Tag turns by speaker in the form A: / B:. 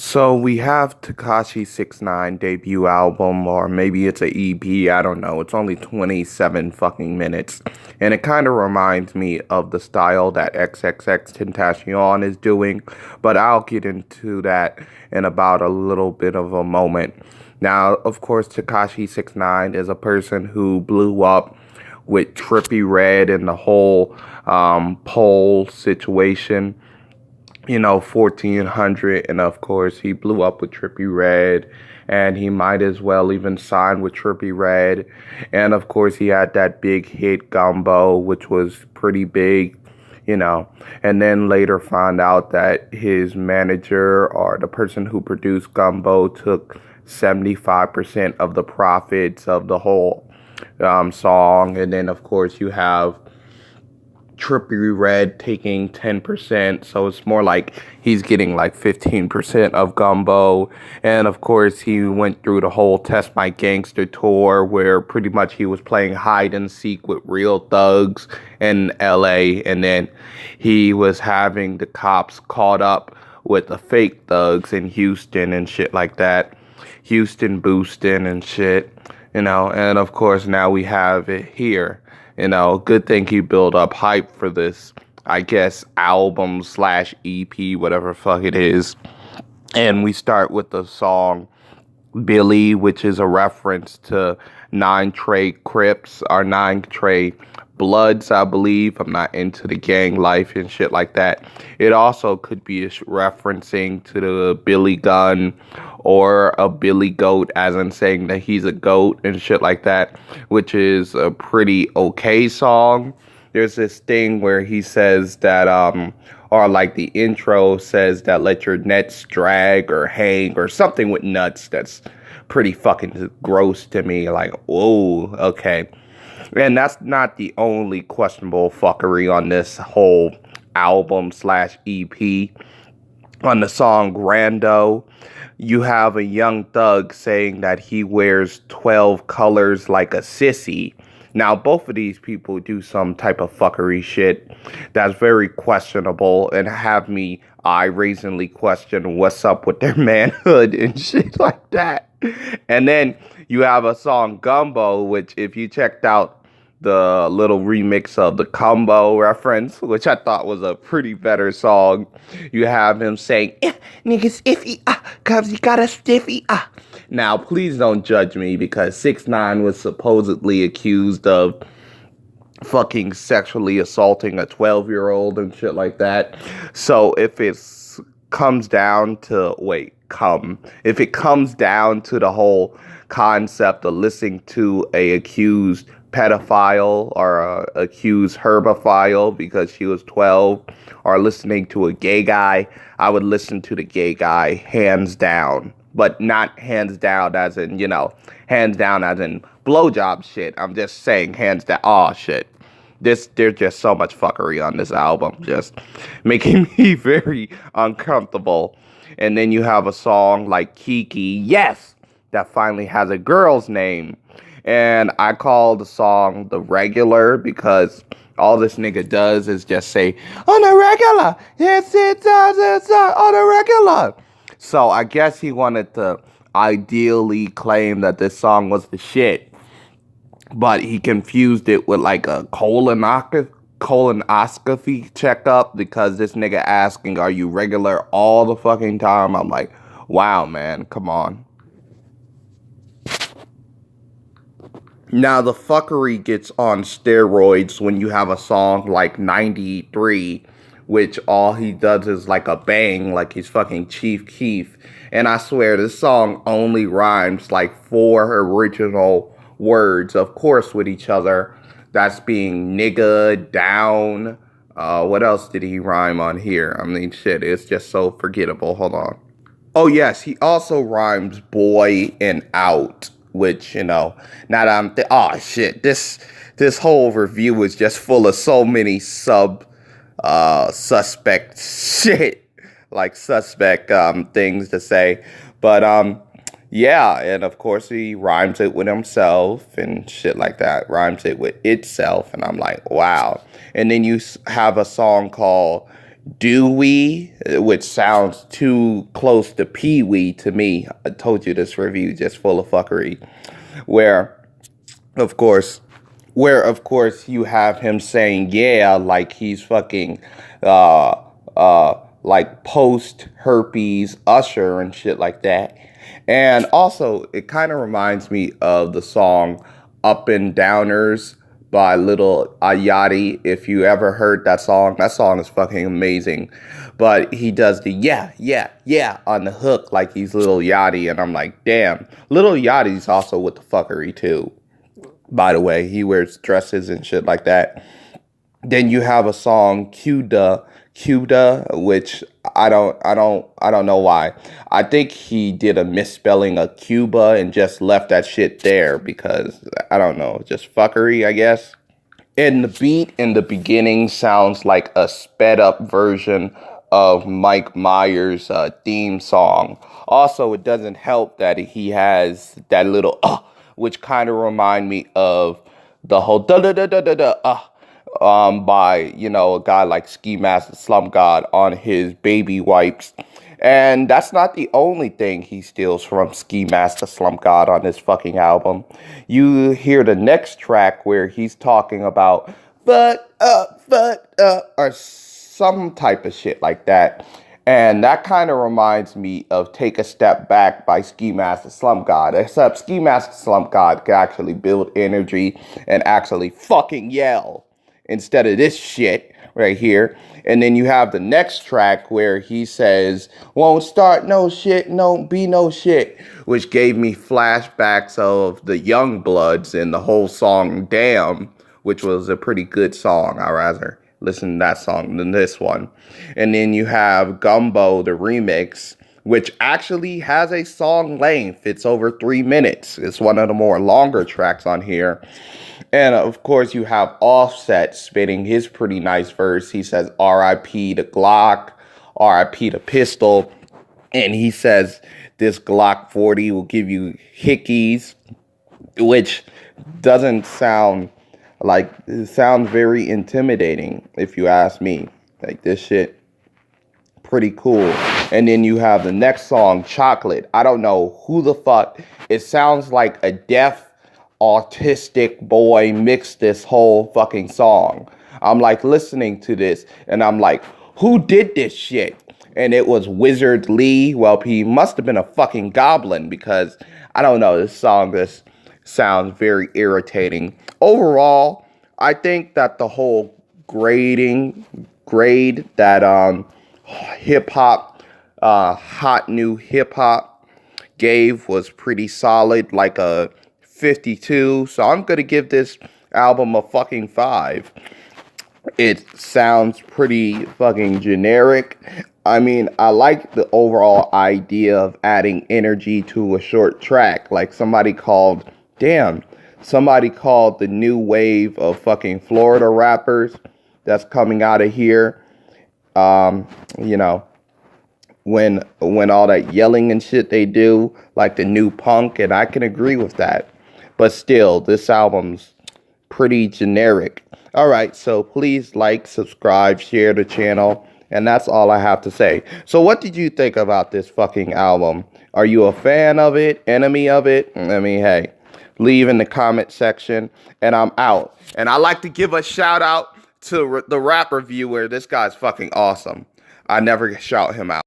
A: So we have Tekashi 69 debut album, or maybe it's a EP, I don't know. It's only 27 fucking minutes. And it kind of reminds me of the style that XXX is doing, but I'll get into that in about a little bit of a moment. Now, of course, Tekashi 69 is a person who blew up with Trippie Redd and the whole pole situation, 1400. And of course, he blew up with Trippie Redd, and he might as well even sign with Trippie Redd. And of course, he had that big hit Gumbo, which was pretty big. And then later found out that his manager or the person who produced Gumbo took 75% of the profits of the whole song. And then, of course, you have Trippie Redd taking 10%, so it's more like he's getting like 15% of Gumbo. And of course, he went through the whole Test My Gangster tour where pretty much he was playing hide and seek with real thugs in LA, and then he was having the cops caught up with the fake thugs in Houston and shit like that. Houston boosting and shit. And of course, now we have it here. Good thing he built up hype for this, I guess, album slash EP, whatever fuck it is. And we start with the song Billy, which is a reference to 9 Trey Crips or 9 Trey Bloods, I believe. I'm not into the gang life and shit like that. It also could be referencing to the Billy Gunn or a Billy Goat, as in saying that he's a goat and shit like that, which is a pretty okay song. There's this thing where he says that, or like the intro says that let your nets drag or hang or something with nuts. That's pretty fucking gross to me. Like, whoa, okay. And that's not the only questionable fuckery on this whole album slash EP. On the song Grando, you have a Young Thug saying that he wears 12 colors like a sissy. Now, both of these people do some type of fuckery shit that's very questionable and have me eye-raisingly question what's up with their manhood and shit like that. And then you have a song Gumbo, which if you checked out the little remix of the Combo reference, which I thought was a pretty better song, you have him saying, niggas iffy, cause you got a stiffy, Now, please don't judge me because 6ix9ine was supposedly accused of fucking sexually assaulting a 12-year-old and shit like that. So if it comes down to, if it comes down to the whole concept of listening to a accused pedophile or a accused herbophile because she was 12, or listening to a gay guy, I would listen to the gay guy hands down. But not hands down as in, hands down as in blowjob shit. I'm just saying hands down. Oh, shit. There's just so much fuckery on this album, just making me very uncomfortable. And then you have a song like Kiki, yes, that finally has a girl's name. And I call the song The Regular because all this nigga does is just say, on the regular, yes, it does, it's on the regular. So I guess he wanted to ideally claim that this song was the shit, but he confused it with like a colonoscopy checkup because this nigga asking, are you regular all the fucking time? I'm like, wow, man, come on. Now, the fuckery gets on steroids when you have a song like 93, which all he does is like a bang, like he's fucking Chief Keef. And I swear, this song only rhymes like 4 original words, of course, with each other. That's being nigga, down. What else did he rhyme on here? I mean, shit, it's just so forgettable. Hold on. Oh, yes, he also rhymes boy and out, which, now that oh, shit, this whole review is just full of so many suspect shit, like suspect things to say. But yeah, and of course he rhymes it with himself and shit like that, rhymes it with itself, and I'm like, wow. And then you have a song called Dewey, which sounds too close to Pee Wee to me. I told you this review just full of fuckery. Where, of course, you have him saying yeah like he's fucking uh like post herpes Usher and shit like that. And also it kind of reminds me of the song Up and Downers by Little Yachty. If you ever heard that song is fucking amazing. But he does the yeah on the hook like he's Little Yachty, and I'm like, damn, Little Yachty's also with the fuckery too. By the way, he wears dresses and shit like that. Then you have a song Kooda, which I don't know why. I think he did a misspelling of Cuba and just left that shit there because I don't know, just fuckery, I guess. And the beat in the beginning sounds like a sped up version of Mike Myers' theme song. Also, it doesn't help that he has that little which kind of remind me of the whole da da da da da da by a guy like Ski Mask the Slump God on his Baby Wipes. And that's not the only thing he steals from Ski Mask the Slump God on this fucking album. You hear the next track where he's talking about fuck up, or some type of shit like that. And that kind of reminds me of Take a Step Back by Ski Mask the Slump God. Except Ski Mask the Slump God can actually build energy and actually fucking yell instead of this shit right here. And then you have the next track where he says, won't start no shit, no be no shit, which gave me flashbacks of the Young Bloods and the whole song Damn, which was a pretty good song. I'd rather listen to that song than this one. And then you have Gumbo, the remix, which actually has a song length. It's over 3 minutes. It's one of the more longer tracks on here. And of course, you have Offset spitting his pretty nice verse. He says, R.I.P. to Glock, R.I.P. to Pistol. And he says, this Glock 40 will give you hickeys, which doesn't sound like, it sounds very intimidating, if you ask me. Like, this shit, pretty cool. And then you have the next song, Chocolate. I don't know who the fuck. It sounds like a deaf autistic boy mixed this whole fucking song. I'm like listening to this and I'm like, who did this shit? And it was Wizard Lee. Well, he must have been a fucking goblin because I don't know, this song just sounds very irritating. Overall, I think that the whole grade that hip hop, hot new hip hop gave was pretty solid, like a 52. So I'm gonna give this album a fucking 5. It sounds pretty fucking generic. I mean, I like the overall idea of adding energy to a short track. Like somebody called the new wave of fucking Florida rappers that's coming out of here. You know, when all that yelling and shit they do, like the new punk, and I can agree with that. But still, this album's pretty generic. All right, so please like, subscribe, share the channel, and that's all I have to say. So what did you think about this fucking album? Are you a fan of it, enemy of it? I mean, hey, leave in the comment section, and I'm out. And I like to give a shout out to the rap reviewer. This guy's fucking awesome. I never shout him out.